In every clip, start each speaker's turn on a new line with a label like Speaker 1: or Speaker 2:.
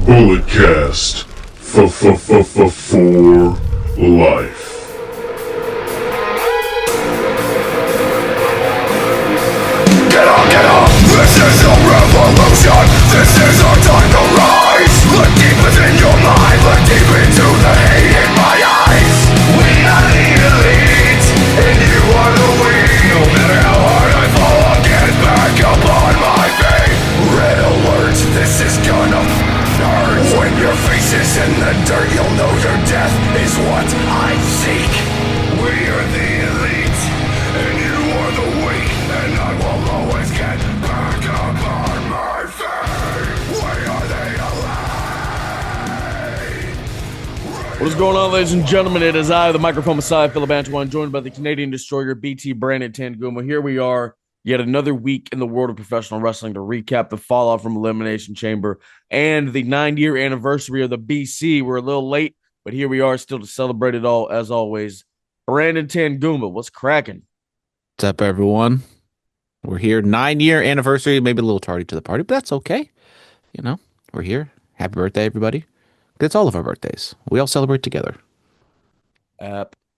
Speaker 1: Bulletcast for life.
Speaker 2: Get up! This is a revolution! This is our time to rise! Look deep within your mind, look deep into the hate in my eyes. We are the elite, and you are the weak. No matter how hard I fall, I'll get back up on my feet. Red alert, this is gonna hurt. When your face is in the dirt, you'll know your death is what I seek. We are the elite, and you are the weak. And I will always get back up on my feet. Why are they alive?
Speaker 3: What is going on, ladies and gentlemen? It is I, the microphone Messiah, Phillip Brandon, joined by the Canadian Destroyer, BT Brandon Tanguma. Here we are, yet another week in the world of professional wrestling to recap the fallout from Elimination Chamber and the 9-year anniversary of the BC. We're a little late, but here we are still to celebrate it all, as always. Brandon Tanguma, what's cracking?
Speaker 4: What's up, everyone? We're here, 9-year anniversary, maybe a little tardy to the party, but that's okay. You know, we're here. Happy birthday, everybody. It's all of our birthdays. We all celebrate together.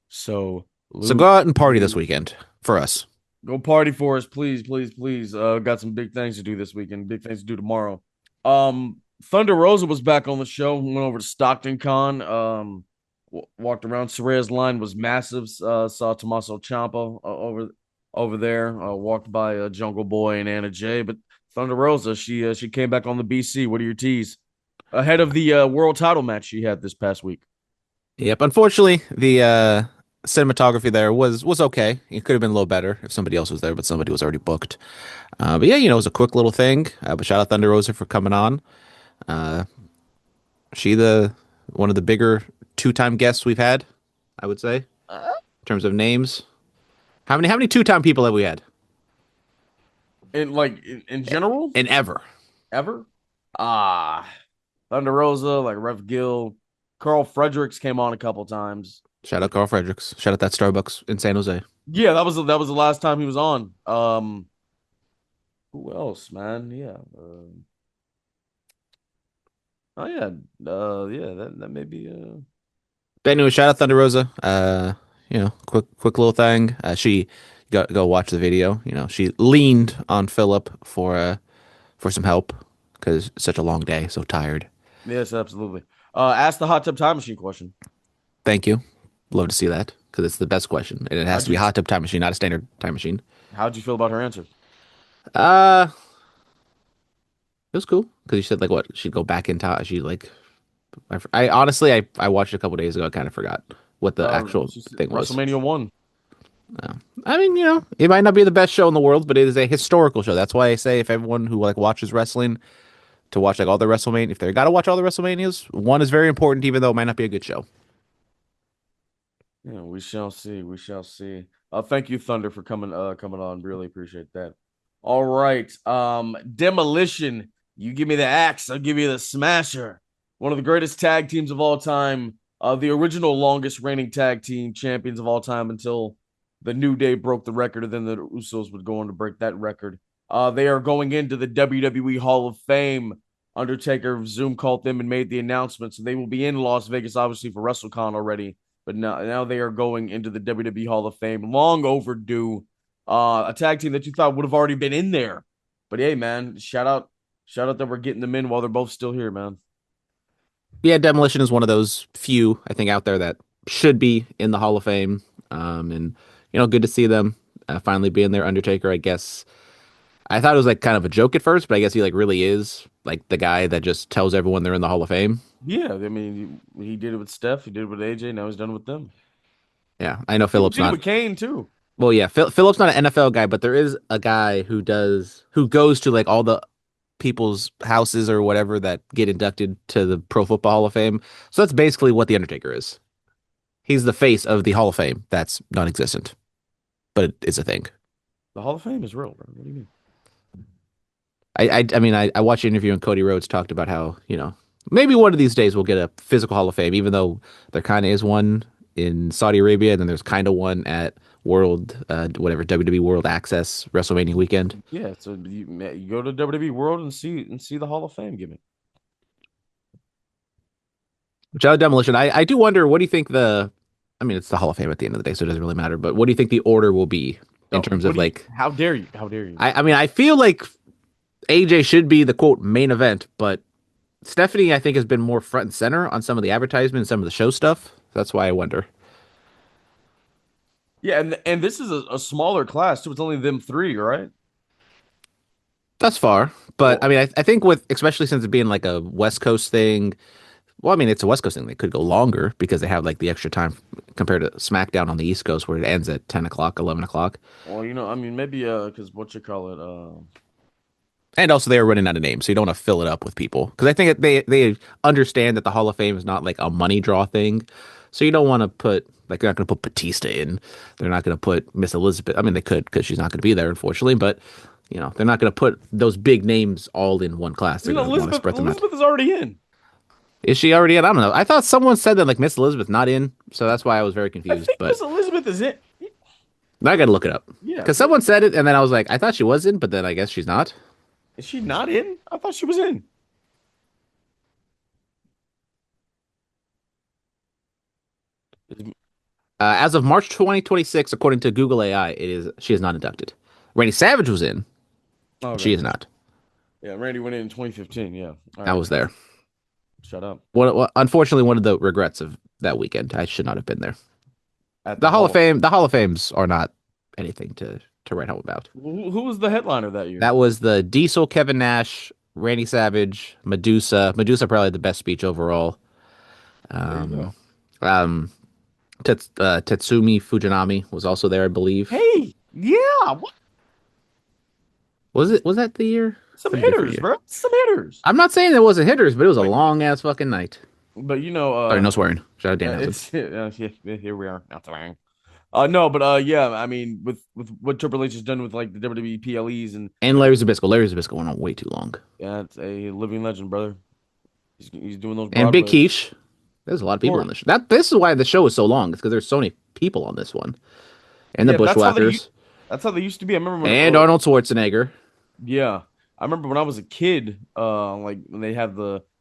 Speaker 3: So
Speaker 4: go out and party this weekend for us.
Speaker 3: Go party for us, please, please, please. Got some big things to do this weekend, big things to do tomorrow. Thunder Rosa was back on the show, went over to Stockton Con, walked around. Soraya's line was massive. Saw Tommaso Ciampa over there, walked by Jungle Boy and Anna Jay, but Thunder Rosa, she came back on the BC. What are your teas? Ahead of the world title match she had this past week.
Speaker 4: Yep, unfortunately, the cinematography there was okay. It could have been a little better if somebody else was there, but somebody was already booked. But yeah, it was a quick little thing. But shout out Thunder Rosa for coming on. She one of the bigger two-time guests we've had, I would say, in terms of names. How many two-time people have we had?
Speaker 3: In general?
Speaker 4: In ever.
Speaker 3: Ever? Thunder Rosa, like Rev Gill. Carl Fredericks came on a couple times.
Speaker 4: Shout out Carl Fredericks. Shout out that Starbucks in San Jose.
Speaker 3: Yeah, that was the last time he was on. Who else, man? Yeah. That may be.
Speaker 4: But anyway, shout out Thunder Rosa. Quick little thing. She go watch the video. She leaned on Phillip for some help because it's such a long day, so tired.
Speaker 3: Yes, absolutely. Ask the hot tub time machine question.
Speaker 4: Thank you. Love to see that because it's the best question, and it has to be a hot tub time machine, not a standard time machine.
Speaker 3: How'd you feel about her answer?
Speaker 4: It was cool because she said what she'd go back in time. I honestly watched it a couple days ago. I kind of forgot what the actual thing was.
Speaker 3: WrestleMania 1.
Speaker 4: I mean, it might not be the best show in the world, but it is a historical show. That's why I say if everyone who watches wrestling to watch all the WrestleMania, if they got to watch all the WrestleManias, one is very important, even though it might not be a good show.
Speaker 3: Yeah, we shall see. We shall see. Thank you, Thunder, for coming on. Really appreciate that. All right. Demolition. You give me the axe, I'll give you the smasher. One of the greatest tag teams of all time. The original longest reigning tag team champions of all time until the New Day broke the record, and then the Usos would go on to break that record. They are going into the WWE Hall of Fame. Undertaker Zoom called them and made the announcements, and they will be in Las Vegas, obviously, for WrestleCon already. But now they are going into the WWE Hall of Fame. Long overdue. A tag team that you thought would have already been in there. But hey, man, shout out that we're getting them in while they're both still here, man.
Speaker 4: Yeah, Demolition is one of those few, I think, out there that should be in the Hall of Fame. And good to see them finally being there. Undertaker, I guess. I thought it was kind of a joke at first, but I guess he really is the guy that just tells everyone they're in the Hall of Fame.
Speaker 3: Yeah, I mean, he did it with Steph, he did it with AJ, now he's done it with them.
Speaker 4: Yeah, I know Phillip's not.
Speaker 3: He did it with Kane too.
Speaker 4: Well, yeah, Phillip's not an NFL guy, but there is a guy who goes to all the people's houses or whatever that get inducted to the Pro Football Hall of Fame. So that's basically what the Undertaker is. He's the face of the Hall of Fame. That's non-existent, but it's a thing.
Speaker 3: The Hall of Fame is real, bro. What do you mean?
Speaker 4: I watched an interview and Cody Rhodes talked about how, maybe one of these days we'll get a physical Hall of Fame, even though there kind of is one in Saudi Arabia, and then there's kind of one at WWE World Access WrestleMania weekend.
Speaker 3: Yeah, so you go to WWE World and see the Hall of Fame gimmick.
Speaker 4: Shout out Demolition. I do wonder, what do you think I mean, it's the Hall of Fame at the end of the day, so it doesn't really matter, but what do you think the order will be in
Speaker 3: No,
Speaker 4: terms
Speaker 3: what
Speaker 4: of
Speaker 3: do you?
Speaker 4: like,
Speaker 3: How dare you? How dare you?
Speaker 4: I mean, I feel like AJ should be the quote main event, but Stephanie, I think, has been more front and center on some of the advertisements, some of the show stuff. That's why I wonder.
Speaker 3: Yeah, and this is a smaller class too. It's only them three, right?
Speaker 4: Thus far. But I
Speaker 3: Well,
Speaker 4: mean, I think with, especially since it being like a West Coast thing, well, I mean, it's a West Coast thing. They could go longer because they have like the extra time compared to SmackDown on the East Coast where it ends at 10 o'clock, 11 o'clock.
Speaker 3: well, I mean, maybe because what you call it,
Speaker 4: And also they are running out of names, so you don't want to fill it up with people. Because I think they understand that the Hall of Fame is not like a money draw thing. So you don't want to put, like, they're not going to put Batista in. They're not going to put Miss Elizabeth. I mean, they could because she's not going to be there, unfortunately. But, they're not going to put those big names all in one class. They're going to want to spread them out.
Speaker 3: Elizabeth is already in.
Speaker 4: Is she already in? I don't know. I thought someone said that like Miss Elizabeth not in, so that's why I was very
Speaker 3: I
Speaker 4: confused.
Speaker 3: think
Speaker 4: But
Speaker 3: Miss Elizabeth is in.
Speaker 4: I got to look it up
Speaker 3: Yeah,
Speaker 4: because someone said it, and then I was like, I thought she was in, but then I guess she's not.
Speaker 3: is she not in? I thought she was in. Is-
Speaker 4: As of March 2026, according to Google AI, she is not inducted. Randy Savage was in. She
Speaker 3: Okay.
Speaker 4: is not.
Speaker 3: Yeah, Randy went in 2015. Yeah. All
Speaker 4: I
Speaker 3: right.
Speaker 4: was there.
Speaker 3: Shut up.
Speaker 4: Unfortunately, one of the regrets of that weekend, I should not have been there.
Speaker 3: At the
Speaker 4: The Hall of
Speaker 3: Hall.
Speaker 4: Fame, the Hall of Fames are not anything to write home about.
Speaker 3: Who was the headliner that year?
Speaker 4: That was the Diesel, Kevin Nash, Randy Savage, Medusa. Medusa probably had the best speech overall.
Speaker 3: There you
Speaker 4: Um,
Speaker 3: go.
Speaker 4: um, Tetsumi Fujinami was also there, I believe.
Speaker 3: Hey, yeah, what?
Speaker 4: Was that the year?
Speaker 3: Some
Speaker 4: Or a different
Speaker 3: hitters,
Speaker 4: year?
Speaker 3: bro. Some hitters.
Speaker 4: I'm not saying there wasn't hitters, but it was a
Speaker 3: But
Speaker 4: long ass fucking night.
Speaker 3: but
Speaker 4: Sorry, no swearing. Shout out Danhausen.
Speaker 3: it's yeah, here we are. Not swearing. No, but yeah, I mean, with what Triple H has done with like the WWE PLEs and
Speaker 4: And Larry Zbyszko. Larry Zbyszko went on way too long.
Speaker 3: yeah, it's a living legend, brother. He's doing those
Speaker 4: And Big
Speaker 3: Broadway. Of
Speaker 4: Quiche. There's a lot of people on
Speaker 3: course.
Speaker 4: this. This is why the show is so long. It's because there's so many people on this one. And the
Speaker 3: Yeah,
Speaker 4: Bushwhackers.
Speaker 3: that's how they used to be. I remember when
Speaker 4: And Arnold Schwarzenegger.
Speaker 3: yeah, I remember when I was a kid, like when they had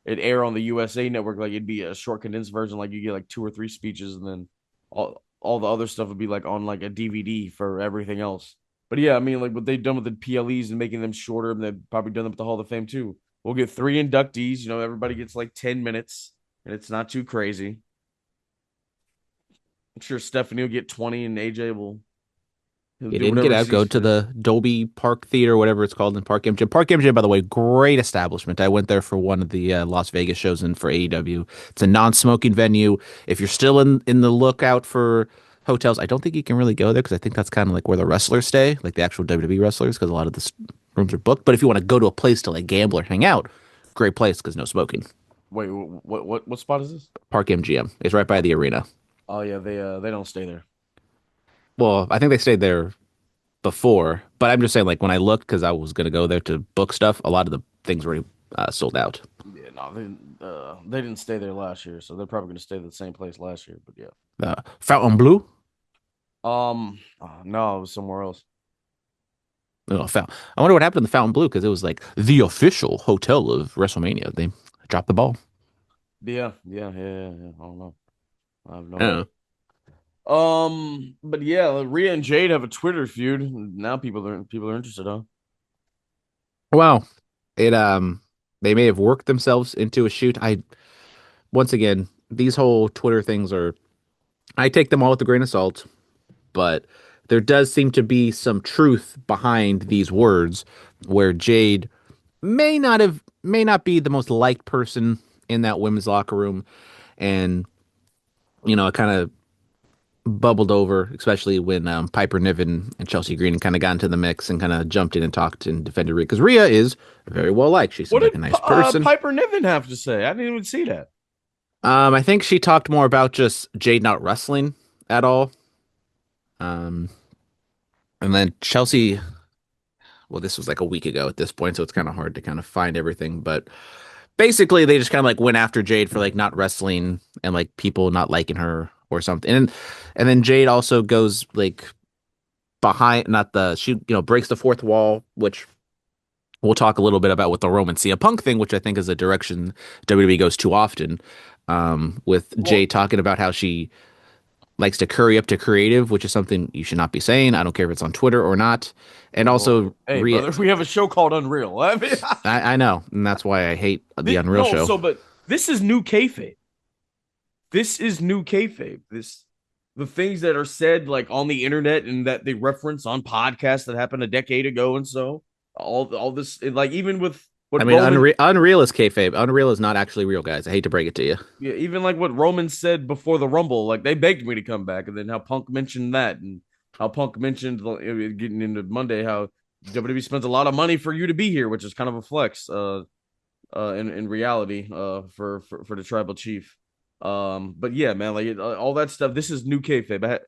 Speaker 3: it air on the USA network, like it'd be a short condensed version, like you get like two or three speeches, and then all the other stuff would be like on like a DVD for everything else. But yeah, I mean, like what they've done with the PLEs and making them shorter, and they've probably done them with the Hall of Fame too. We'll get three inductees. Everybody gets like 10 minutes, and it's not too crazy. I'm sure Stephanie will get 20, and AJ he'll
Speaker 4: He
Speaker 3: do
Speaker 4: didn't get
Speaker 3: whatever he
Speaker 4: out. Go
Speaker 3: sees
Speaker 4: to
Speaker 3: fit.
Speaker 4: the Dolby Park Theater, whatever it's called in Park MGM. Park MGM, by the way, great establishment. I went there for one of the Las Vegas shows and for AEW. It's a non-smoking venue. If you're still in the lookout for hotels, I don't think you can really go there because I think that's kind of like where the wrestlers stay, like the actual WWE wrestlers, because a lot of the rooms are booked. But if you want to go to a place to like gamble or hang out, great place because no smoking.
Speaker 3: Wait, what spot is this?
Speaker 4: Park MGM is right by the arena.
Speaker 3: Oh yeah, they don't stay there.
Speaker 4: Well, I think they stayed there before, but I'm just saying, like, when I looked, because I was going to go there to book stuff, a lot of the things were sold out.
Speaker 3: Yeah, no, they didn't stay there last year, so they're probably gonna stay at the same place last year. But yeah,
Speaker 4: Fountain Blue?
Speaker 3: no, it was somewhere else.
Speaker 4: No, I wonder what happened to the Fountain Blue because it was like the official hotel of WrestleMania. They dropped the ball.
Speaker 3: Yeah. I don't know. I have no
Speaker 4: I don't
Speaker 3: idea.
Speaker 4: know.
Speaker 3: But yeah, like, Rhea and Jade have a Twitter feud. Now people are interested, huh?
Speaker 4: Well, they may have worked themselves into a shoot. Once again, these whole Twitter things I take them all with a grain of salt, but there does seem to be some truth behind these words where Jade may not be the most liked person in that women's locker room, and it kind of bubbled over, especially when Piper Niven and Chelsea Green kind of got into the mix and kind of jumped in and talked and defended Rhea because Rhea is very well liked. She
Speaker 3: What
Speaker 4: seems like a
Speaker 3: did
Speaker 4: nice person.
Speaker 3: Piper Niven have to say? I didn't even see that.
Speaker 4: I think she talked more about just Jade not wrestling at all. Um, and then Chelsea, well, this was like a week ago at this point, so it's kind of hard to kind of find everything. But basically, they just kind of like went after Jade for like not wrestling and like people not liking her or something. And then Jade also goes like behind, not the she breaks the fourth wall, which we'll talk a little bit about with the Roman CM Punk thing, which I think is a direction WWE goes too often. with Jay
Speaker 3: Well,
Speaker 4: talking about how she likes to curry up to creative, which is something you should not be saying. I don't care if it's on Twitter or not. And
Speaker 3: well,
Speaker 4: also,
Speaker 3: hey, brother, we have a show called Unreal. I mean,
Speaker 4: I know, and that's why I hate the Unreal
Speaker 3: no,
Speaker 4: show.
Speaker 3: but this is new kayfabe. This is new kayfabe. The things that are said like on the internet and that they reference on podcasts that happened a decade ago, and so all this, like even with
Speaker 4: I
Speaker 3: what
Speaker 4: mean,
Speaker 3: Roman,
Speaker 4: Unreal is kayfabe. Unreal is not actually real, guys. I hate to break it to you.
Speaker 3: yeah, even like what Roman said before the Rumble, like they begged me to come back, and then how Punk mentioned that, and how Punk mentioned getting into Monday how WWE spends a lot of money for you to be here, which is kind of a flex, in reality, for the tribal chief. But yeah, man, like all that stuff. This is new kayfabe,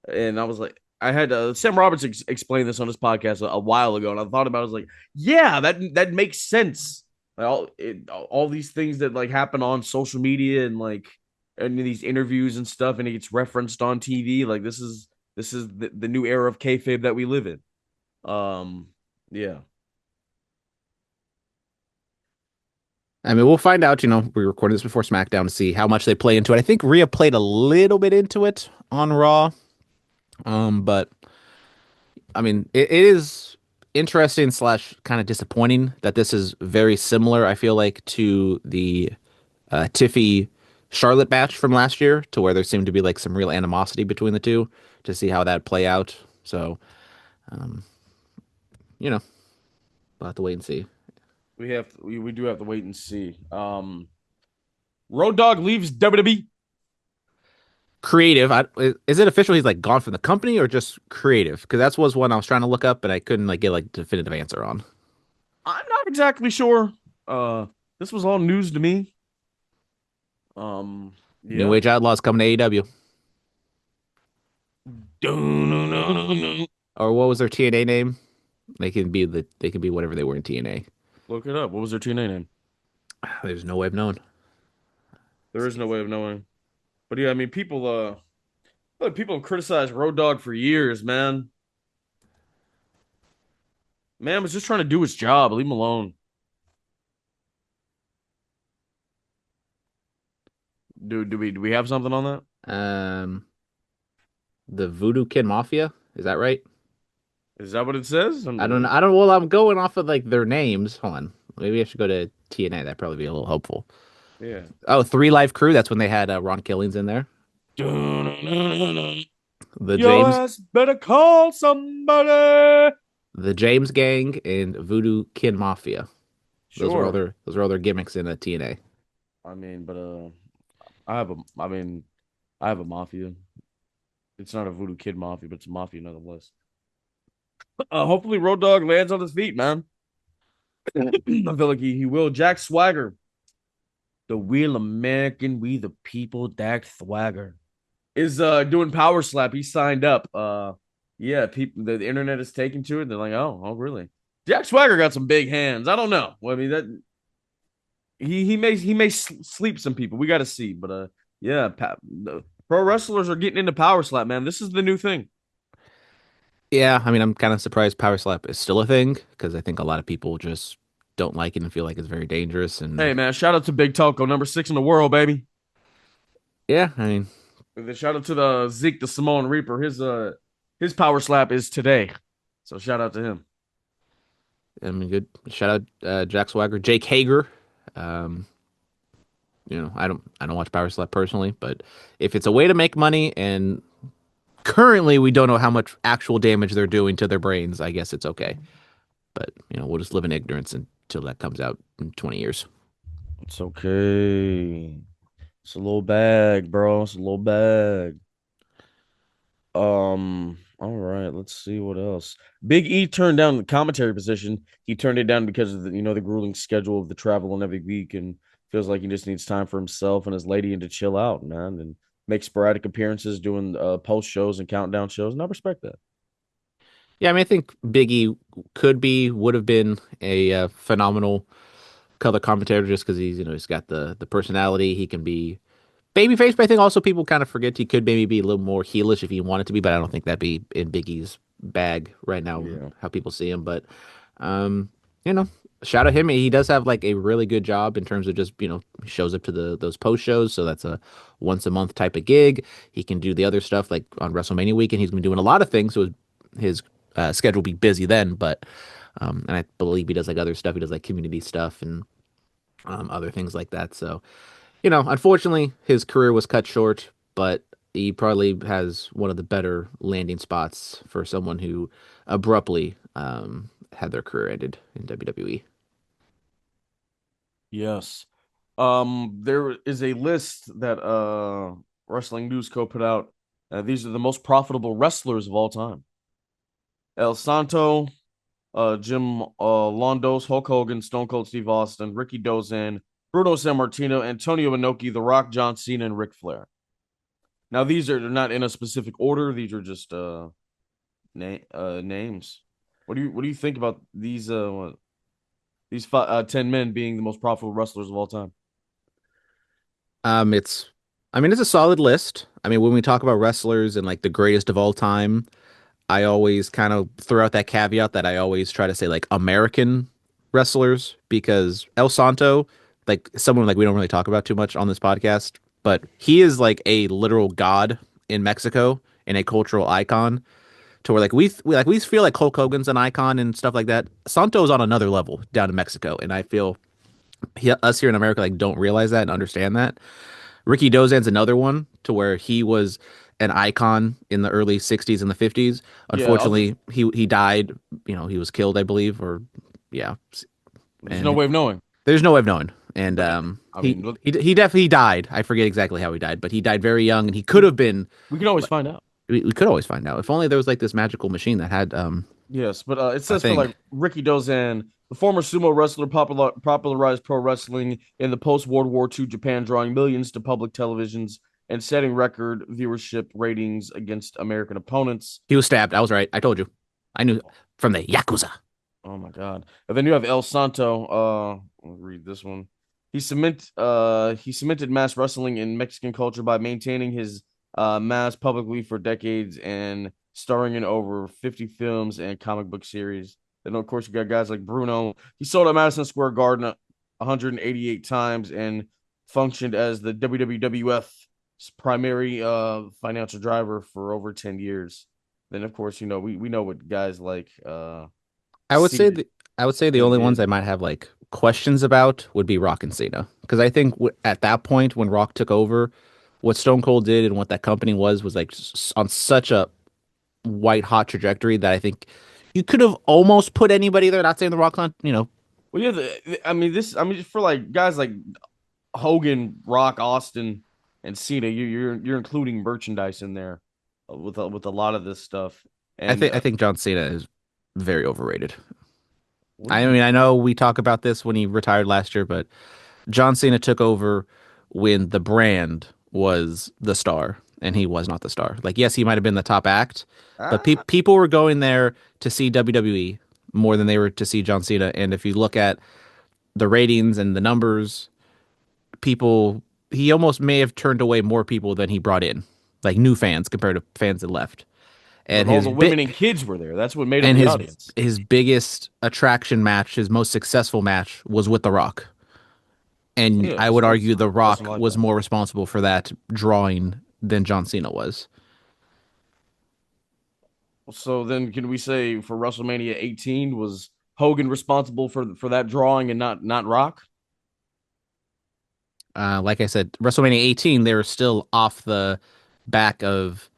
Speaker 3: and I was like, I had Sam Roberts explain this on his podcast a while ago, and I thought about it. I was like, yeah, that makes sense. Like, all these things that like happen on social media and like and these interviews and stuff, and it gets referenced on TV. Like this is the new era of kayfabe that we live in. Yeah.
Speaker 4: I mean, we'll find out. We recorded this before SmackDown to see how much they play into it. I think Rhea played a little bit into it on Raw. But I mean, it is interesting slash kind of disappointing that this is very similar. I feel like to the Tiffy Charlotte match from last year, to where there seemed to be like some real animosity between the two. To see how that play out. So, um, you know, we'll have to wait and see.
Speaker 3: We do have to wait and see. Road Dogg leaves WWE.
Speaker 4: Creative. Is it official? He's like gone from the company or just creative? Because that was one I was trying to look up, but I couldn't like get like definitive answer on.
Speaker 3: I'm not exactly sure. Uh, this was all news to me. Um,
Speaker 4: New
Speaker 3: yeah.
Speaker 4: Age Outlaws coming to AEW.
Speaker 3: Dun-dun-dun-dun-dun.
Speaker 4: Or what was their TNA name? They can be whatever they were in TNA.
Speaker 3: Look it up. What was their TNA name?
Speaker 4: There's no way of knowing.
Speaker 3: There is no way of knowing. But yeah, I mean, people have criticized Road Dogg for years, man. Man was just trying to do his job. Leave him alone. Do we have something on that?
Speaker 4: Um, the Voodoo Kid Mafia, is that right?
Speaker 3: Is that what it says?
Speaker 4: I don't know. I don't. Well, I'm going off of like their names. Hold on. Maybe I should go to TNA. That'd probably be a little helpful.
Speaker 3: Yeah.
Speaker 4: Oh, Three Live Crew. That's when they had Ron Killings in there.
Speaker 3: Dun-dun-dun-dun-dun.
Speaker 4: The
Speaker 3: Your
Speaker 4: James,
Speaker 3: ass better call somebody.
Speaker 4: the James Gang, and Voodoo Kid Mafia.
Speaker 3: Sure.
Speaker 4: Those are all their gimmicks in TNA.
Speaker 3: I mean, but I have a mafia. It's not a Voodoo Kid mafia, but it's a mafia nonetheless. Hopefully Road Dogg lands on his feet, man. I feel like he will. Jack Swagger, the real American, we the people. Dak Swagger is doing Power Slap. He signed up. Yeah, people the internet is taking to it. They're like, oh, really? Jack Swagger got some big hands. I don't know. Well, I mean that he may sleep some people. We got to see, but yeah, the pro wrestlers are getting into Power Slap, man. This is the new thing.
Speaker 4: Yeah, I mean, I'm kind of surprised Power Slap is still a thing because I think a lot of people just don't like it and feel like it's very dangerous. And
Speaker 3: Hey, man, shout out to Big Telco, #6 in the world, baby.
Speaker 4: yeah, I mean,
Speaker 3: And shout out to the Zeke, the Samoan Reaper. His Power Slap is today, so shout out to him.
Speaker 4: good. Shout out Jack Swagger, Jake Hager. Um, I don't watch Power Slap personally, but if it's a way to make money and currently we don't know how much actual damage they're doing to their brains, I guess it's okay. But we'll just live in ignorance until that comes out in 20 years.
Speaker 3: It's okay. It's a little bag, bro. It's a little bag. All right, let's see what else. Big E turned down the commentary position. He turned it down because of the grueling schedule of the travel and every week, and feels like he just needs time for himself and his lady and to chill out, man, and make sporadic appearances doing post shows and countdown shows. And I respect that.
Speaker 4: Yeah, I mean, I think Biggie would have been a phenomenal color commentator just because he's got the personality. He can be babyface, but I think also people kind of forget he could maybe be a little more heelish if he wanted to be, but I don't think that'd be in Biggie's bag right now,
Speaker 3: Yeah.
Speaker 4: how people see him. But, um, you know, shout out him. He does have like a really good job in terms of just, he shows up to those post shows, so that's a once a month type of gig. He can do the other stuff like on WrestleMania weekend. He's been doing a lot of things, so his schedule will be busy then. But and I believe he does like other stuff. He does like community stuff and other things like that. So unfortunately, his career was cut short, but he probably has one of the better landing spots for someone who abruptly had their career ended in WWE.
Speaker 3: Yes. There is a list that Wrestling News Co. put out. These are the most profitable wrestlers of all time. El Santo, Jim Londos, Hulk Hogan, Stone Cold Steve Austin, Ricky Dozan, Bruno Sammartino, Antonio Inoki, The Rock, John Cena, and Ric Flair. Now these are not in a specific order. These are just names. What do you think about these 10 men being the most profitable wrestlers of all time?
Speaker 4: It's, I mean, it's a solid list. I mean, when we talk about wrestlers and like the greatest of all time, I always kind of throw out that caveat that I always try to say like American wrestlers because El Santo, like someone like we don't really talk about too much on this podcast, but he is like a literal god in Mexico and a cultural icon to where like we feel like Hulk Hogan's an icon and stuff like that. Santo's on another level down in Mexico, and I feel us here in America like don't realize that and understand that. Ricky Dozan's another one to where he was an icon in the early 60s and the 50s.
Speaker 3: Yeah, I'll just
Speaker 4: Unfortunately, he died, he was killed, I believe, or yeah.
Speaker 3: there's no
Speaker 4: And
Speaker 3: way of knowing.
Speaker 4: there's no way of knowing. And
Speaker 3: But I
Speaker 4: he
Speaker 3: mean, look,
Speaker 4: he definitely died. I forget exactly how he died, but he died very young and he could have been
Speaker 3: we can always find out.
Speaker 4: we could always find out. If only there was like this magical machine that had
Speaker 3: Yes, but it
Speaker 4: a
Speaker 3: says for
Speaker 4: thing.
Speaker 3: like Ricky Dozan, the former sumo wrestler popularized pro wrestling in the post-World War II Japan, drawing millions to public televisions and setting record viewership ratings against American opponents.
Speaker 4: He was stabbed. I was right. I told you. I knew from the Yakuza.
Speaker 3: Oh my God. And then you have El Santo. I'll read this one. He cemented mass wrestling in Mexican culture by maintaining his mass publicly for decades and starring in over 50 films and comic book series. Then of course you got guys like Bruno. He sold at Madison Square Garden 188 times and functioned as the WWF's primary financial driver for over 10 years. Then of course, we know what guys like
Speaker 4: I would say
Speaker 3: Cena
Speaker 4: the I would say the only ones
Speaker 3: did.
Speaker 4: I might have like questions about would be Rock and Cena because I think at that point when Rock took over, what Stone Cold did and what that company was like on such a white hot trajectory that I think you could have almost put anybody there. Not saying the Rock's not.
Speaker 3: Well, yeah, I mean, just for like guys like Hogan, Rock, Austin, and Cena, you're including merchandise in there with a lot of this stuff.
Speaker 4: I
Speaker 3: And
Speaker 4: think I think John Cena is very overrated.
Speaker 3: what do
Speaker 4: I
Speaker 3: you?
Speaker 4: mean, I know we talk about this when he retired last year, but John Cena took over when the brand was the star and he was not the star. Like, yes, he might have been the top act, but
Speaker 3: Ah,
Speaker 4: people were going there to see WWE more than they were to see John Cena. And if you look at the ratings and the numbers, he almost may have turned away more people than he brought in, like new fans compared to fans that left.
Speaker 3: but
Speaker 4: And
Speaker 3: all the women and kids were there. That's what made him
Speaker 4: and
Speaker 3: the audience.
Speaker 4: his biggest attraction match, his most successful match was with The Rock. And
Speaker 3: Yeah,
Speaker 4: I would argue The
Speaker 3: it's awesome
Speaker 4: Rock
Speaker 3: like
Speaker 4: was
Speaker 3: that.
Speaker 4: more responsible for that drawing than John Cena was.
Speaker 3: So then, can we say for WrestleMania 18 was Hogan responsible for that drawing and not Rock?
Speaker 4: Like I said, WrestleMania 18, they were still off the back of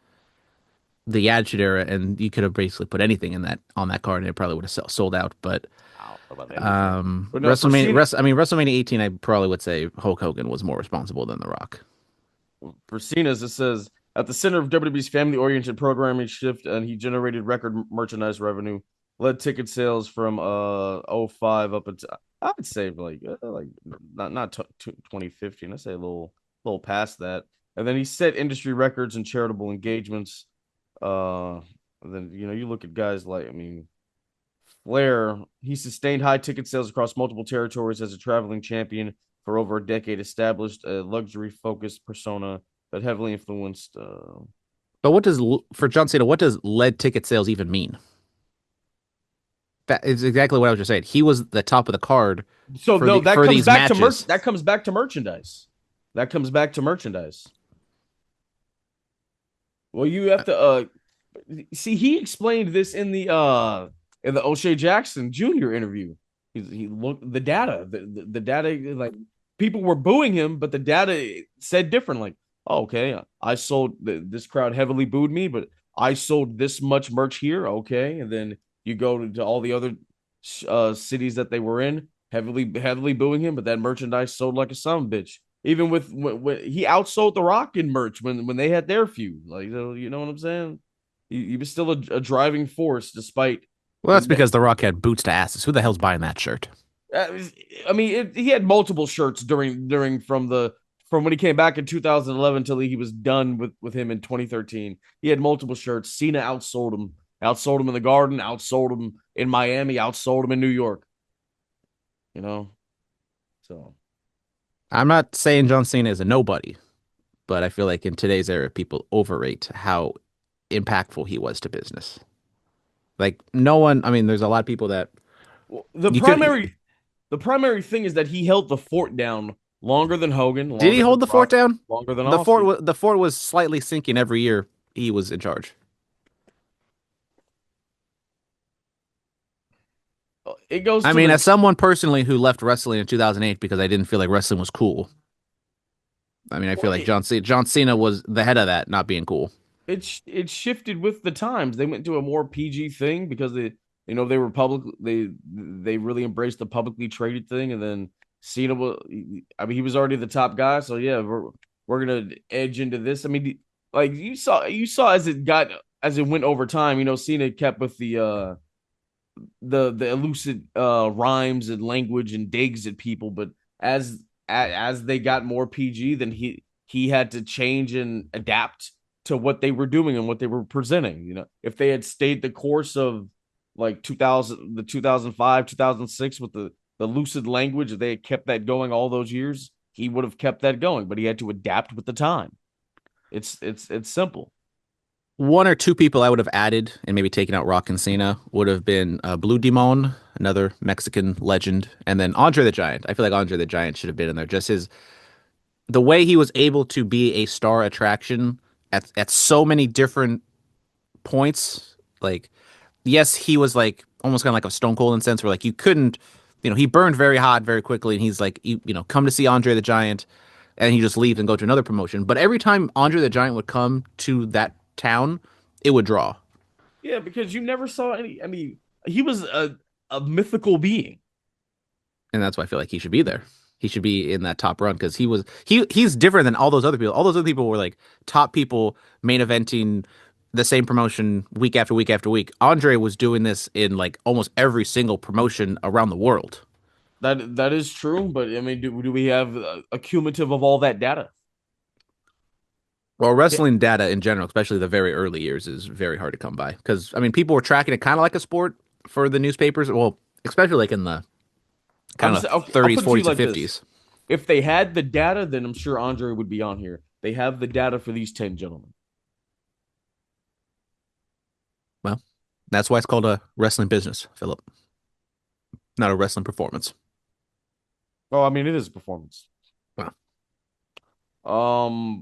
Speaker 4: the Attitude Era, and you could have basically put anything in that on that card, and it probably would have sold out. But
Speaker 3: I don't know about anything. But no, for
Speaker 4: WrestleMania,
Speaker 3: Cena,
Speaker 4: I mean WrestleMania 18, I probably would say Hulk Hogan was more responsible than The Rock.
Speaker 3: for Cena's, it says at the center of WWE's family-oriented programming shift, and he generated record merchandise revenue, led ticket sales from '05 up until I'd say like not 2015. I'd say a little past that. And then he set industry records and charitable engagements. Uh, then you look at guys like Flair. He sustained high ticket sales across multiple territories as a traveling champion for over a decade, established a luxury focused persona that heavily influenced.
Speaker 4: But for John Cena? What does lead ticket sales even mean? That is exactly what I was just saying. He was the top of the card
Speaker 3: So no, that
Speaker 4: for
Speaker 3: comes
Speaker 4: these
Speaker 3: back to merch.
Speaker 4: matches.
Speaker 3: That comes back to merchandise. That comes back to merchandise. Well, you have to see. He explained this in the O'Shea Jackson Jr. interview. He looked the data, the data, like people were booing him, but the data said different. Like, oh, okay, I sold this crowd heavily booed me, but I sold this much merch here. Okay, and then you go to all the other cities that they were in, heavily booing him, but that merchandise sold like a son bitch. Even with when he outsold the Rock in merch when they had their feud, like you know what I'm saying. He was still a driving force despite
Speaker 4: Well, that's because The Rock had boots to asses. Who the hell's buying that shirt?
Speaker 3: I mean, he had multiple shirts during from when he came back in 2011 until he was done with him in 2013. He had multiple shirts. Cena outsold him in the Garden, outsold him in Miami, outsold him in New York. You know, so
Speaker 4: I'm not saying John Cena is a nobody, but I feel like in today's era, people overrate how impactful he was to business. Like no one, I mean, there's a lot of people that
Speaker 3: well,
Speaker 4: you could.
Speaker 3: the primary thing is that he held the fort down longer than Hogan,
Speaker 4: Did he
Speaker 3: longer than
Speaker 4: hold the fort
Speaker 3: Rock,
Speaker 4: down?
Speaker 3: longer than Austin.
Speaker 4: The fort was slightly sinking every year he was in charge.
Speaker 3: It goes
Speaker 4: I
Speaker 3: to
Speaker 4: mean,
Speaker 3: the
Speaker 4: as someone personally who left wrestling in 2008 because I didn't feel like wrestling was cool. I mean, I feel like
Speaker 3: it,
Speaker 4: John Cena was the head of that not being cool.
Speaker 3: it shifted with the times. They went to a more PG thing because they were public. They really embraced the publicly traded thing, and then Cena was. I mean, he was already the top guy, so yeah, we're gonna edge into this. I mean, like you saw as it went over time. You know, Cena kept with the elusive rhymes and language and digs at people, but as they got more PG, then he had to change and adapt to what they were doing and what they were presenting. You know, if they had stayed the course of like 2000, the 2005, 2006 with the lucid language, if they had kept that going all those years, he would have kept that going. But he had to adapt with the time. It's simple.
Speaker 4: One or two people I would have added and maybe taken out Rock and Cena would have been Blue Demon, another Mexican legend, and then Andre the Giant. I feel like Andre the Giant should have been in there. Just the way he was able to be a star attraction at so many different points. Like, yes, he was like almost kind of like a Stone Cold in a sense where like you couldn't, he burned very hot very quickly, and he's like, come to see Andre the Giant, and he just leaves and go to another promotion. But every time Andre the Giant would come to that town, it would draw.
Speaker 3: Yeah, because you never saw any. I mean, he was a mythical being.
Speaker 4: And that's why I feel like he should be there. He should be in that top run because he's different than all those other people. All those other people were like top people main eventing the same promotion week after week after week. Andre was doing this in like almost every single promotion around the world.
Speaker 3: That is true, but I mean, do we have a cumulative of all that data?
Speaker 4: Well,
Speaker 3: Yeah,
Speaker 4: wrestling data in general, especially the very early years, is very hard to come by because I mean, people were tracking it kind of like a sport for the newspapers. Well, especially like in the kind of
Speaker 3: okay, I'll
Speaker 4: 30s,
Speaker 3: put it to you
Speaker 4: 40s, and
Speaker 3: like this:
Speaker 4: 50s.
Speaker 3: if they had the data, then I'm sure Andre would be on here. They have the data for these 10 gentlemen.
Speaker 4: Well, that's why it's called a wrestling business, Philip, not a wrestling performance.
Speaker 3: Oh, I mean, it is a performance.
Speaker 4: Wow.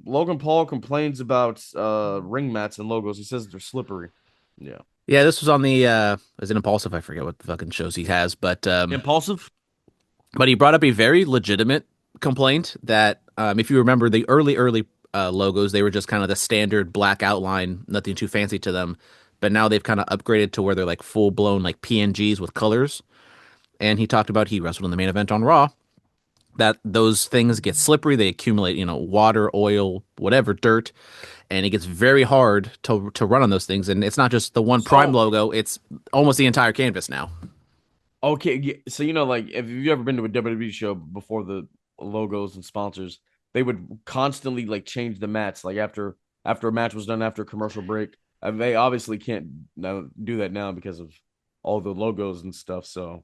Speaker 3: Logan Paul complains about ring mats and logos. He says they're slippery. Yeah,
Speaker 4: Yeah, this was on the is it Impulsive? I forget what fucking shows he has,
Speaker 3: impulsive.
Speaker 4: but he brought up a very legitimate complaint that if you remember the early logos, they were just kind of the standard black outline, nothing too fancy to them. But now they've kind of upgraded to where they're like full blown like PNGs with colors. And he talked about he wrestled in the main event on Raw that those things get slippery, they accumulate, water, oil, whatever, dirt, and it gets very hard to run on those things. And it's not just the one Prime
Speaker 3: So
Speaker 4: logo; it's almost the entire canvas now.
Speaker 3: okay, so like if you've ever been to a WWE show before the logos and sponsors, they would constantly like change the mats. Like after a match was done after a commercial break, they obviously can't now do that now because of all the logos and stuff. So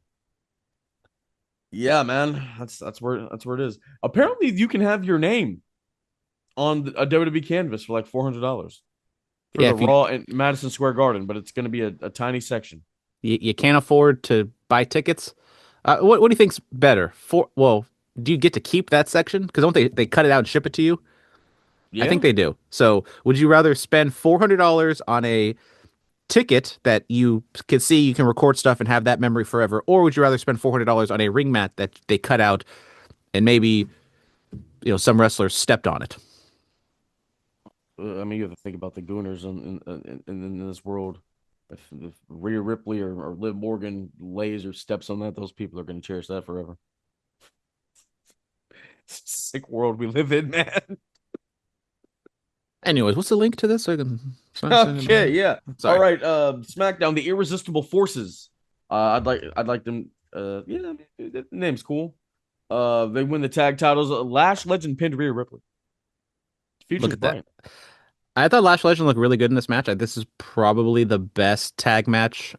Speaker 3: yeah, man, that's where it is. Apparently, you can have your name on a WWE canvas for like $400 for
Speaker 4: Yeah,
Speaker 3: the
Speaker 4: if you
Speaker 3: Raw in Madison Square Garden, but it's going to be a tiny section.
Speaker 4: You can't afford to buy tickets. What do you think's better? Do you get to keep that section? Because don't they cut it out and ship it to you? I think
Speaker 3: Yeah.
Speaker 4: they do. So would you rather spend $400 on a ticket that you can see, you can record stuff and have that memory forever, or would you rather spend $400 on a ring mat that they cut out and maybe some wrestlers stepped on it?
Speaker 3: I mean, you have to think about the Gooners in this world. If Rhea Ripley or Liv Morgan lays or steps on that, those people are going to cherish that forever. Sick world we live in, man.
Speaker 4: Anyways, what's the link to this? So I can
Speaker 3: Okay, yeah. All
Speaker 4: Sorry.
Speaker 3: right. SmackDown, the Irresistible Forces. I'd like them. Yeah, the name's cool. They win the tag titles. Lash Legend pinned Rhea Ripley.
Speaker 4: Look
Speaker 3: Features
Speaker 4: at that.
Speaker 3: Brian.
Speaker 4: I thought Lash Legend looked really good in this match. This is probably the best tag match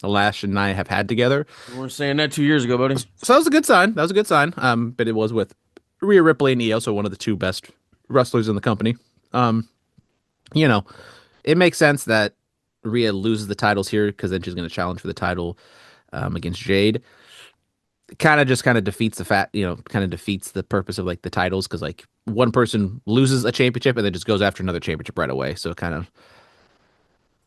Speaker 4: Lash and I have had together.
Speaker 3: We were saying that 2 years ago, buddy.
Speaker 4: So that was a good sign. That was a good sign. But it was with Rhea Ripley and Io, so one of the two best wrestlers in the company. Um, you know, it makes sense that Rhea loses the titles here because then she's going to challenge for the title against Jade. Kind of defeats the kind of defeats the purpose of like the titles because like one person loses a championship and then just goes after another championship right away. So it kind of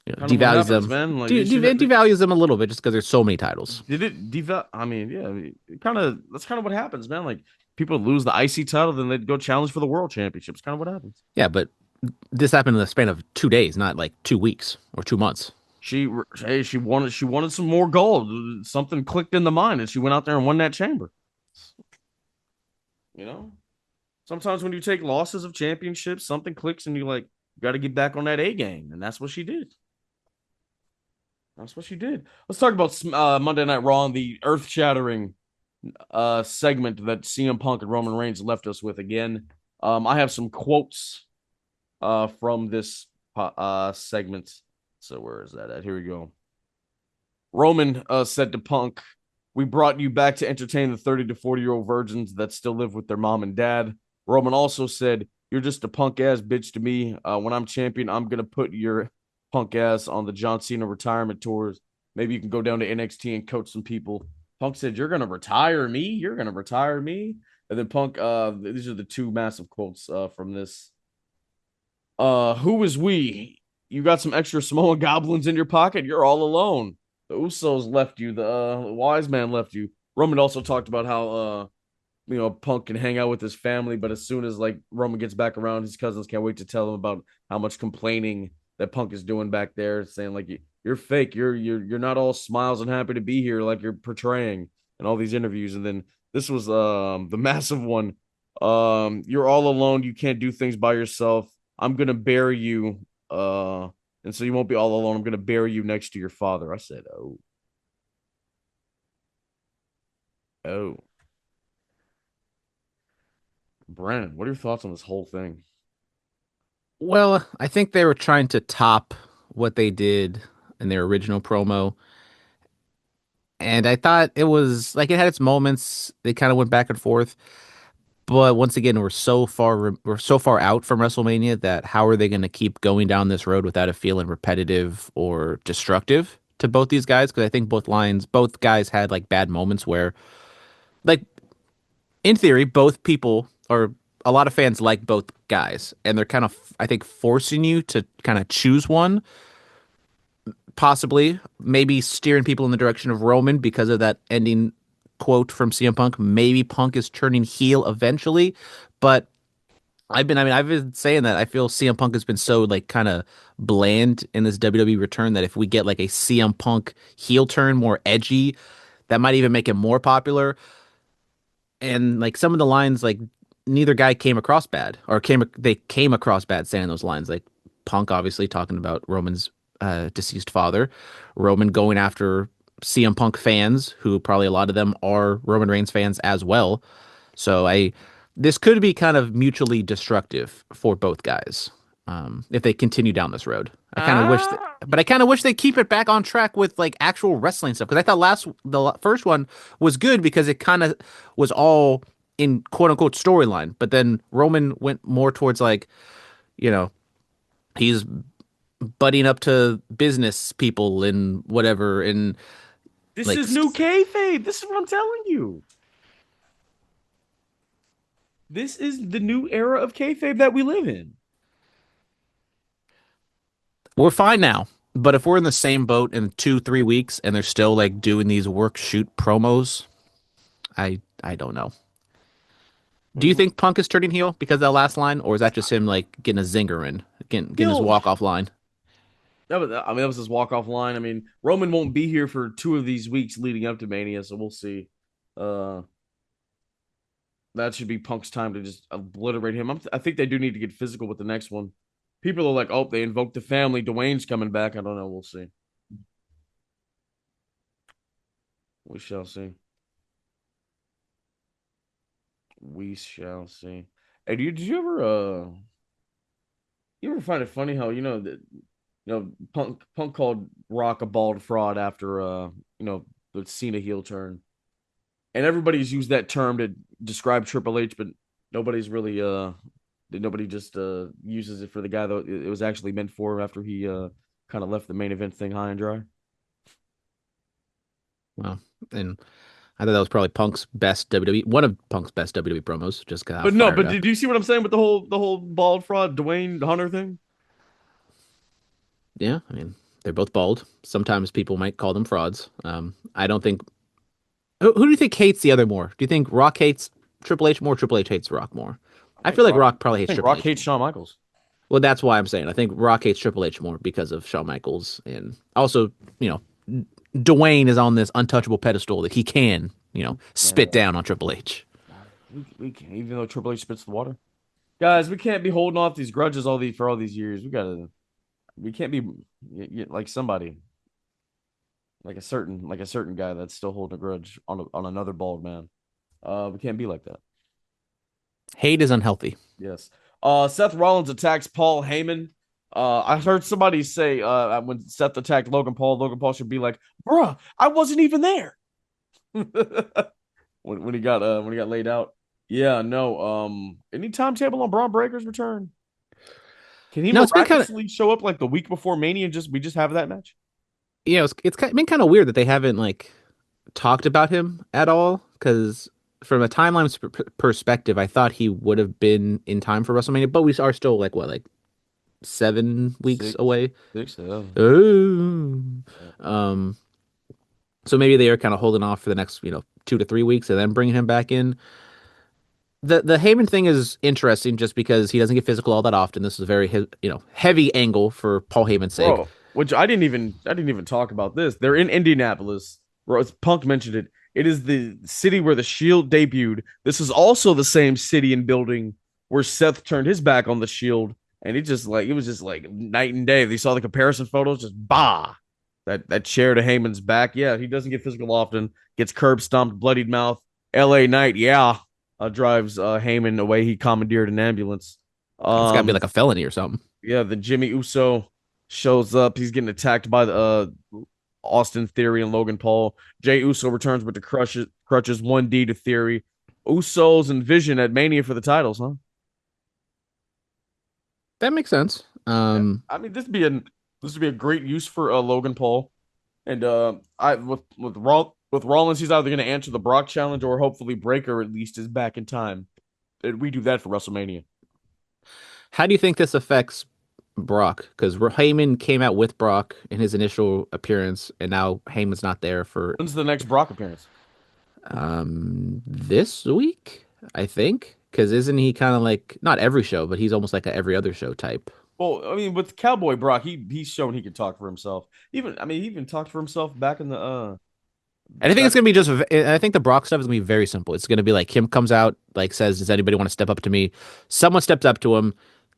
Speaker 3: Kind of what
Speaker 4: devalues
Speaker 3: happens,
Speaker 4: them.
Speaker 3: man. Like
Speaker 4: It devalues them a little bit just because there's so many titles.
Speaker 3: did it develop? I mean, yeah, kind of. That's kind of what happens, man. Like people lose the IC title, then they go challenge for the world championship. It's kind of what happens.
Speaker 4: Yeah, but this happened in the span of 2 days, not like 2 weeks or 2 months.
Speaker 3: She hey, she wanted some more gold. Something clicked in the mind, and she went out there and won that chamber. You know, sometimes when you take losses of championships, something clicks, and you like got to get back on that A game, and that's what she did. That's what she did. Let's talk about Monday Night Raw and the earth-shattering segment that CM Punk and Roman Reigns left us with again. I have some quotes from this segment. So where is that at? Here we go. Roman said to Punk, "We brought you back to entertain the 30 to 40-year-old virgins that still live with their mom and dad." Roman also said, "You're just a punk ass bitch to me. When I'm champion, I'm gonna put your punk ass on the John Cena retirement tours. Maybe you can go down to NXT and coach some people." Punk said, "You're gonna retire me? You're gonna retire me?" And then Punk, these are the two massive quotes from this. Who is we? You got some extra Samoan goblins in your pocket? You're all alone. The Usos left you. The wise man left you. Roman also talked about how Punk can hang out with his family, but as soon as like Roman gets back around, his cousins can't wait to tell him about how much complaining that Punk is doing back there, saying like you're fake, you're not all smiles and happy to be here like you're portraying in all these interviews. And then this was the massive one. You're all alone, you can't do things by yourself. I'm gonna bury you, and so you won't be all alone. I'm gonna bury you next to your father. I said, oh, oh. Brandon, what are your thoughts on this whole thing?
Speaker 4: Well, I think they were trying to top what they did in their original promo. And I thought it was like it had its moments. They kind of went back and forth. But once again, we're so far out from WrestleMania that how are they going to keep going down this road without it feeling repetitive or destructive to both these guys? Because I think both guys had like bad moments where, like in theory, both people or a lot of fans like both guys, and they're kind of I think forcing you to kind of choose one, possibly maybe steering people in the direction of Roman because of that ending quote from CM Punk. Maybe Punk is turning heel eventually, but I've been saying that I feel CM Punk has been so like kind of bland in this WWE return that if we get like a CM Punk heel turn, more edgy, that might even make him more popular. And like some of the lines, like neither guy came across bad, or they came across bad saying those lines. Like Punk obviously talking about Roman's deceased father, Roman going after CM Punk fans, who probably a lot of them are Roman Reigns fans as well. So this could be kind of mutually destructive for both guys if they continue down this road. But I kind of wish they keep it back on track with like actual wrestling stuff because I thought first one was good because it kind of was all in quote unquote storyline, but then Roman went more towards like you know he's buddying up to business people and whatever, and
Speaker 3: This
Speaker 4: like
Speaker 3: is new kayfabe. This is what I'm telling you. This is the new era of kayfabe that we live in.
Speaker 4: we're fine now. But if we're in the same boat in 2, 3 weeks and they're still like doing these work shoot promos, I don't know. Do you
Speaker 3: Mhm.
Speaker 4: think Punk is turning heel because of that last line, or is that just him like getting a zinger in, getting his
Speaker 3: He'll
Speaker 4: walk off line?
Speaker 3: that was his walk off line. I mean, Roman won't be here for 2 of these weeks leading up to Mania, so we'll see. Uh, that should be Punk's time to just obliterate him. I think they do need to get physical with the next one. People are like, oh, they invoked the family. Dwayne's coming back. I don't know. We'll see. We shall see. We shall see. Hey, did you ever you ever find it funny how that Punk called Rock a bald fraud after the Cena heel turn, and everybody's used that term to describe Triple H, but nobody's really nobody just uses it for the guy that it was actually meant for after he kind of left the main event thing high and dry.
Speaker 4: Well, and I thought that was probably Punk's best WWE, one of Punk's best WWE promos, just got how
Speaker 3: But no,
Speaker 4: fired
Speaker 3: but
Speaker 4: up.
Speaker 3: did you see what I'm saying with the whole bald fraud Dwayne Hunter thing?
Speaker 4: Yeah, I mean, they're both bald. Sometimes people might call them frauds. I don't think. Who do you think hates the other more? Do you think Rock hates Triple H more? Triple H hates Rock more? I feel like Rock probably
Speaker 3: I
Speaker 4: hates
Speaker 3: think
Speaker 4: Triple
Speaker 3: Rock
Speaker 4: H
Speaker 3: hates
Speaker 4: more.
Speaker 3: Shawn Michaels.
Speaker 4: Well, that's why I'm saying I think Rock hates Triple H more because of Shawn Michaels, and also, you know, Dwayne is on this untouchable pedestal that he can, spit
Speaker 3: Man,
Speaker 4: down on Triple H.
Speaker 3: we can't, even though Triple H spits the water. Guys, we can't be holding off these grudges for all these years. We can't be like somebody like a certain guy that's still holding a grudge on another bald man. We can't be like that.
Speaker 4: Hate is unhealthy.
Speaker 3: Yes. Seth Rollins attacks Paul Heyman. I heard somebody say when Seth attacked Logan Paul should be like, "Bruh, I wasn't even there." when he got laid out. Yeah, no. Any timetable on Braun Breaker's return? Can he
Speaker 4: No, it's been kind of
Speaker 3: miraculously show up like the week before Mania and just have that match?
Speaker 4: been kind of weird that they haven't like talked about him at all because from a timeline perspective, I thought he would have been in time for WrestleMania, but we are still like what, like 7 weeks
Speaker 3: Six,
Speaker 4: away.
Speaker 3: 6, 7.
Speaker 4: Oh. Um, so maybe they are kind of holding off for the next, 2 to 3 weeks and then bringing him back in. The Heyman thing is interesting just because he doesn't get physical all that often. This is a very heavy angle for Paul Heyman's sake.
Speaker 3: Bro, which I didn't even talk about this. They're in Indianapolis. Punk mentioned it. It is the city where the Shield debuted. This is also the same city and building where Seth turned his back on the Shield, and it was just like night and day. They saw the comparison photos, just bah. That chair to Heyman's back. Yeah, he doesn't get physical often. Gets curb stomped, bloodied mouth. L.A. Knight, yeah, drives Heyman away. He commandeered an ambulance.
Speaker 4: It's got to be
Speaker 3: Um,
Speaker 4: like a felony or something.
Speaker 3: yeah, the Jimmy Uso shows up. He's getting attacked by the Austin Theory and Logan Paul. Jay Uso returns with the crutches 1D to Theory. Usos and Vision at Mania for the titles, huh?
Speaker 4: That makes sense.
Speaker 3: Yeah. I mean, this would be a great use for Logan Paul. And I with Rollins, he's either going to answer the Brock challenge or hopefully Breaker at least is back in time. And we do that for WrestleMania.
Speaker 4: How do you think this affects Brock? Because Heyman came out with Brock in his initial appearance, and now Heyman's not there for
Speaker 3: When's the next Brock appearance?
Speaker 4: this week, I think. Because isn't he kind of like not every show, but he's almost like a every other show type.
Speaker 3: Well, I mean, with Cowboy Brock, he's shown he can talk for himself. He even talked for himself back in the
Speaker 4: And I think
Speaker 3: back.
Speaker 4: it's gonna be just. I think the Brock stuff is gonna be very simple. It's gonna be like him comes out, like says, "Does anybody want to step up to me?" Someone steps up to him,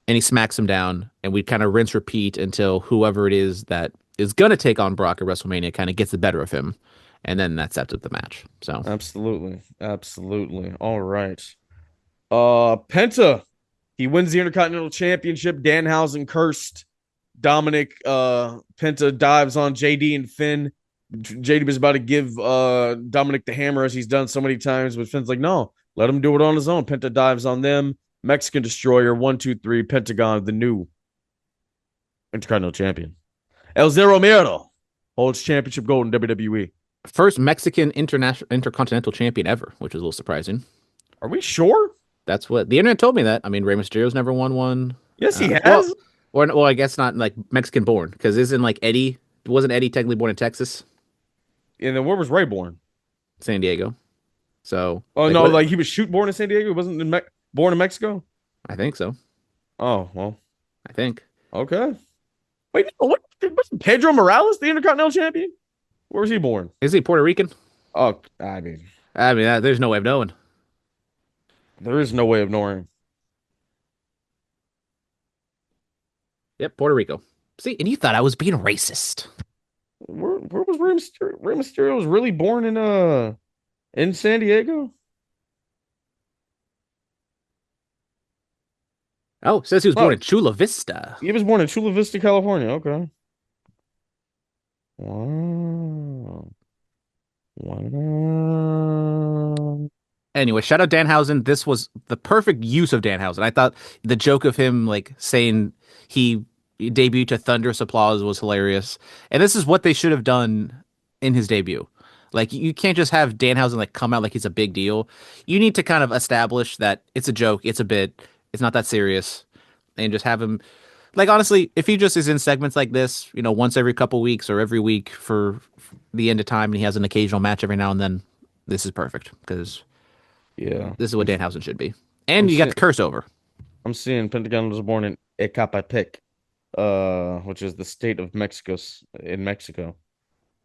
Speaker 4: and he smacks him down, and we kind of rinse repeat until whoever it is that is gonna take on Brock at WrestleMania kind of gets the better of him, and then that sets up the match. So
Speaker 3: Absolutely, absolutely. All right. Penta, he wins the Intercontinental Championship. Danhausen cursed. Dominic Penta dives on JD and Finn. JD was about to give Dominic the hammer as he's done so many times, but Finn's like, no, let him do it on his own. Penta dives on them. Mexican Destroyer, 1, 2, 3, Pentagon, the new. Intercontinental champion. El Zero Miedo holds championship gold in WWE.
Speaker 4: First Mexican international intercontinental champion ever, which is a little surprising.
Speaker 3: Are we sure?
Speaker 4: That's what the internet told me that. I mean, Rey Mysterio's never won one.
Speaker 3: Yes, he
Speaker 4: Well,
Speaker 3: has.
Speaker 4: well, I guess not like Mexican born because isn't like Eddie wasn't Eddie technically born in Texas,
Speaker 3: And then where was Ray born?
Speaker 4: San Diego. So
Speaker 3: Oh
Speaker 4: like
Speaker 3: no,
Speaker 4: what?
Speaker 3: like he was shoot born in San Diego. He wasn't born in Mexico.
Speaker 4: I think so.
Speaker 3: Oh well,
Speaker 4: I think
Speaker 3: okay. Wait, no, what? Wasn't Pedro Morales the Intercontinental champion? Where was he born?
Speaker 4: is he Puerto Rican?
Speaker 3: Oh, I mean,
Speaker 4: I mean, there's no way of knowing.
Speaker 3: there is no way of knowing.
Speaker 4: Yep, Puerto Rico. See, and you thought I was being racist.
Speaker 3: Where was Rey Mysterio? Rey Mysterio was really born in San Diego.
Speaker 4: Oh, it says he was born
Speaker 3: Oh,
Speaker 4: in Chula Vista.
Speaker 3: he was born in Chula Vista, California. Okay. Wow. Wow.
Speaker 4: Anyway, shout out Danhausen. This was the perfect use of Danhausen. I thought the joke of him like saying he debuted to thunderous applause was hilarious. And this is what they should have done in his debut. Like you can't just have Danhausen like come out like he's a big deal. You need to kind of establish that it's a joke, it's a bit, it's not that serious, and just have him like honestly, if he just is in segments like this, once every couple weeks or every week for the end of time, and he has an occasional match every now and then, this is perfect because
Speaker 3: Yeah.
Speaker 4: this is what Danhausen should be.
Speaker 3: I'm
Speaker 4: And you got
Speaker 3: seeing
Speaker 4: the curse over.
Speaker 3: I'm seeing Pentagon was born in Ecatepec, which is the state of Mexico in Mexico.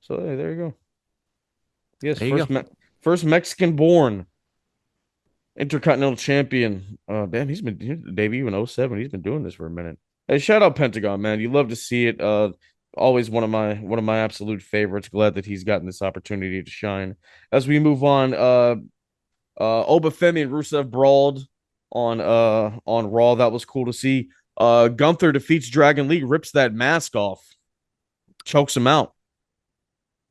Speaker 3: So hey, there you go. Yes,
Speaker 4: There you go.
Speaker 3: first Mexican born Intercontinental champion. Damn, he's been debut in '07. He's been doing this for a minute. Hey, shout out Pentagon, man. You love to see it. Always one of my absolute favorites. Glad that he's gotten this opportunity to shine. As we move on, Obafemi and Rusev brawled on Raw. That was cool to see. Gunther defeats Dragon Lee, rips that mask off, chokes him out.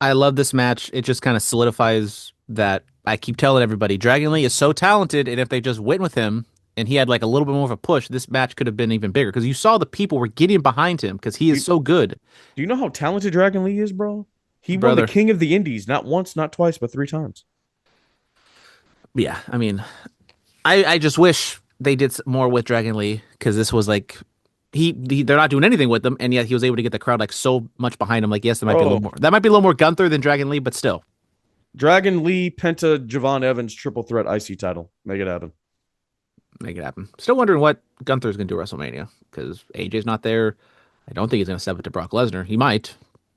Speaker 4: I love this match. It just kind of solidifies that I keep telling everybody Dragon Lee is so talented, and if they just went with him and he had like a little bit more of a push, this match could have been even bigger because you saw the people were getting behind him because he
Speaker 3: Do
Speaker 4: is so good.
Speaker 3: do you know how talented Dragon Lee is, bro? He won the
Speaker 4: Brother.
Speaker 3: King of the Indies not once, not twice, but three times.
Speaker 4: Yeah, I mean, I just wish they did more with Dragon Lee because this was like they're not doing anything with them, and yet he was able to get the crowd like so much behind him. Like, yes, there might be a little
Speaker 3: Bro,
Speaker 4: more. That might be a little more Gunther than Dragon Lee, but still,
Speaker 3: Dragon Lee, Penta, Javon Evans, triple threat IC title. Make it happen.
Speaker 4: make it happen. Still wondering what Gunther's gonna do at WrestleMania because AJ's not there. I don't think he's gonna step it to Brock Lesnar. He might,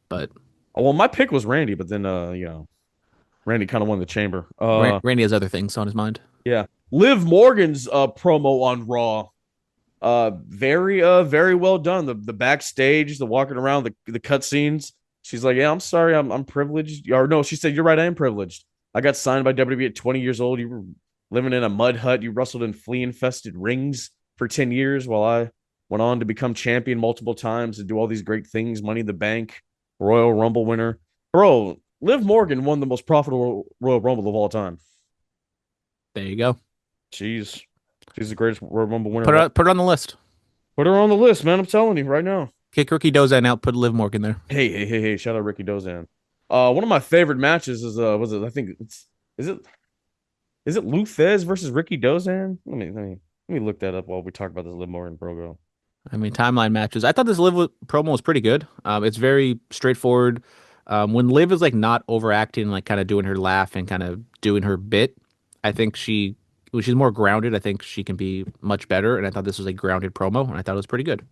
Speaker 4: but
Speaker 3: Oh, well, my pick was Randy, but then Randy kind of won the chamber.
Speaker 4: Randy has other things on his mind.
Speaker 3: Yeah. Liv Morgan's promo on Raw. Very well done. The backstage, the walking around, the cut scenes. She's like, yeah, I'm sorry, I'm privileged. Or no, she said, you're right, I am privileged. I got signed by WWE at 20 years old. You were living in a mud hut. You wrestled in flea infested rings for 10 years while I went on to become champion multiple times and do all these great things. Money in the Bank, Royal Rumble winner. Bro, Liv Morgan won the most profitable Royal Rumble of all time.
Speaker 4: There you go.
Speaker 3: She's she's the greatest Royal Rumble winner.
Speaker 4: Put it on the list.
Speaker 3: Put her on the list, man. I'm telling you right now.
Speaker 4: Kick Ricky Dozan out. Put Liv Morgan there.
Speaker 3: Hey! Shout out Ricky Dozan. One of my favorite matches is was it? I think is it is it Luthez versus Ricky Dozan? Let me look that up while we talk about this Liv Morgan program.
Speaker 4: I mean, timeline matches. I thought this promo was pretty good. It's very straightforward. When Liv is like not overacting, like kind of doing her laugh and kind of doing her bit, I think when she's more grounded, I think she can be much better. And I thought this was a grounded promo, and I thought it was pretty good.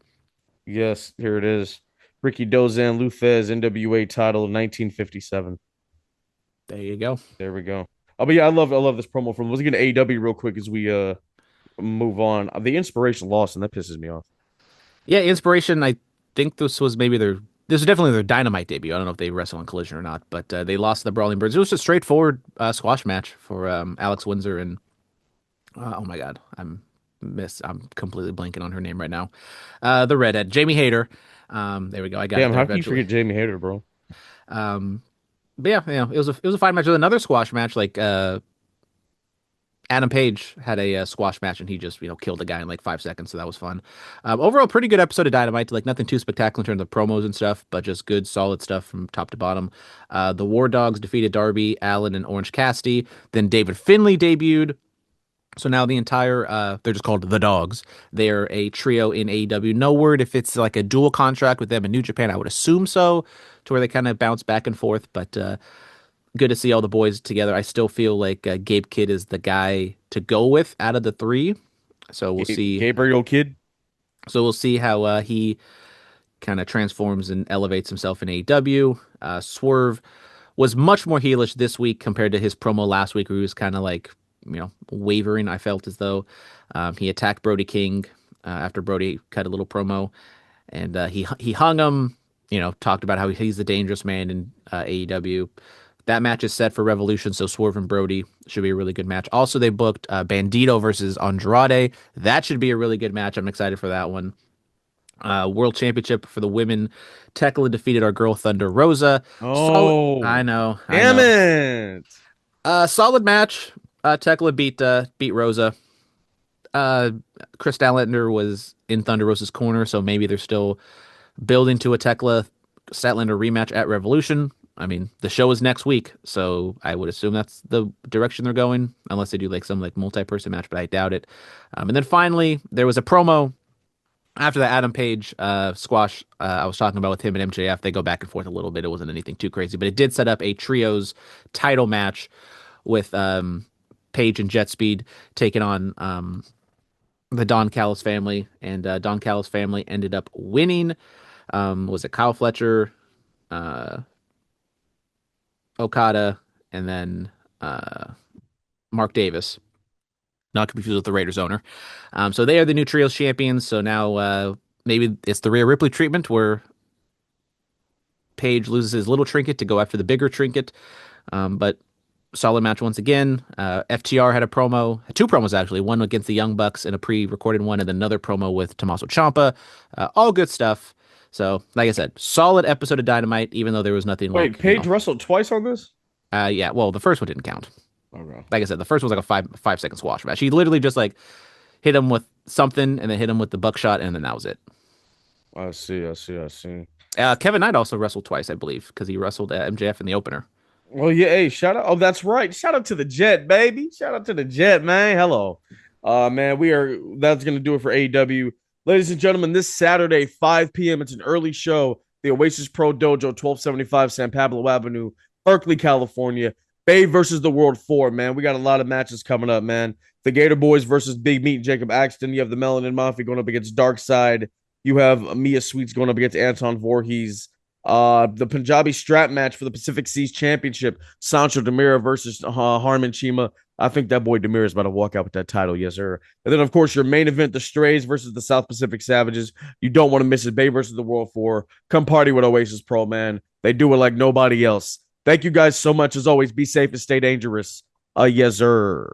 Speaker 3: Yes, here it is. Ricky Dozan Luthez NWA title 1957.
Speaker 4: There you go.
Speaker 3: There we go. Oh, but yeah, I love this promo from. Let's get to AEW real quick as we move on. The inspiration lost, and that pisses me off.
Speaker 4: Yeah, Inspiration. I think this was maybe this was definitely their Dynamite debut. I don't know if they wrestled on Collision or not, but they lost the Brawling Birds. It was a straightforward squash match for Alex Windsor and oh my God, I'm completely blanking on her name right now. The redhead, Jamie Hayter. There we go. I got it
Speaker 3: Damn,
Speaker 4: there
Speaker 3: how can you
Speaker 4: eventually.
Speaker 3: forget Jamie Hayter, bro?
Speaker 4: Um, but yeah, it was a fine match. With another squash match, like Adam Page had a squash match, and he just killed the guy in like 5 seconds, so that was fun. Overall, pretty good episode of Dynamite. Like nothing too spectacular in terms of promos and stuff, but just good, solid stuff from top to bottom. The War Dogs defeated Darby Allin and Orange Cassidy. Then David Finlay debuted. So now the entire they're just called the Dogs. They're a trio in AEW. No word if it's like a dual contract with them in New Japan. I would assume so, to where they kind of bounce back and forth. But good to see all the boys together. I still feel like Gabe Kidd is the guy to go with out of the three. So we'll see.
Speaker 3: Gabriel Kidd.
Speaker 4: So we'll see how he kind of transforms and elevates himself in AEW. Swerve was much more heelish this week compared to his promo last week, where he was kind of like wavering. I felt as though he attacked Brody King after Brody cut a little promo, and he hung him. Talked about how he's the dangerous man in AEW. That match is set for Revolution, so Swerve and Brody should be a really good match. Also, they booked Bandito versus Andrade. That should be a really good match. I'm excited for that one. World Championship for the women. Tekla defeated our girl Thunder Rosa.
Speaker 3: Oh,
Speaker 4: I know.
Speaker 3: Damn it.
Speaker 4: Solid match. Tekla beat Rosa. Chris Statlander was in Thunder Rosa's corner, so maybe they're still building to a Tekla Statlander rematch at Revolution. I mean, the show is next week, so I would assume that's the direction they're going, unless they do like some like multi-person match, but I doubt it. And then finally, there was a promo after the Adam Page squash I was talking about with him and MJF. They go back and forth a little bit. It wasn't anything too crazy, but it did set up a trios title match with Page and Jet Speed taking on the Don Callis family, and Don Callis family ended up winning. Was it Kyle Fletcher, Okada, and then Mark Davis? Not confused with the Raiders owner. So they are the new Trios champions. So now maybe it's the Rhea Ripley treatment, where Page loses his little trinket to go after the bigger trinket. But solid match once again. FTR had a promo, two promos actually, one against the Young Bucks and a pre-recorded one, and then another promo with Tommaso Ciampa. All good stuff. So, like I said, solid episode of Dynamite, even though there was nothing like...
Speaker 3: Wait, Page wrestled twice on this?
Speaker 4: Yeah, well, the first one didn't count.
Speaker 3: Okay.
Speaker 4: Like I said, the first one was like a 5 second squash match. He literally just like hit him with something and then hit him with the buckshot, and then that was it.
Speaker 3: I see.
Speaker 4: Kevin Knight also wrestled twice, I believe, because he wrestled MJF in the opener.
Speaker 3: Well, yeah, hey, shout out. Oh, that's right. Shout out to the Jet, baby. Shout out to the Jet, man. Hello. Man, that's going to do it for AEW. Ladies and gentlemen, this Saturday, 5 p.m., it's an early show. The Oasis Pro Dojo, 1275 San Pablo Avenue, Berkeley, California. Bay versus the World 4, man. We got a lot of matches coming up, man. The Gator Boys versus Big Meat and Jacob Axton. You have the Melanin Mafia going up against Darkside. You have Mia Sweets going up against Anton Voorhees. The Punjabi strap match for the Pacific Seas Championship. Sancho Demira versus Harman Chima. I think that boy Demir is about to walk out with that title, yes, sir. And then, of course, your main event, the Strays versus the South Pacific Savages. You don't want to miss it. Bay versus the World 4. Come party with Oasis Pro, man. They do it like nobody else. Thank you guys so much. As always, be safe and stay dangerous. Yes, sir.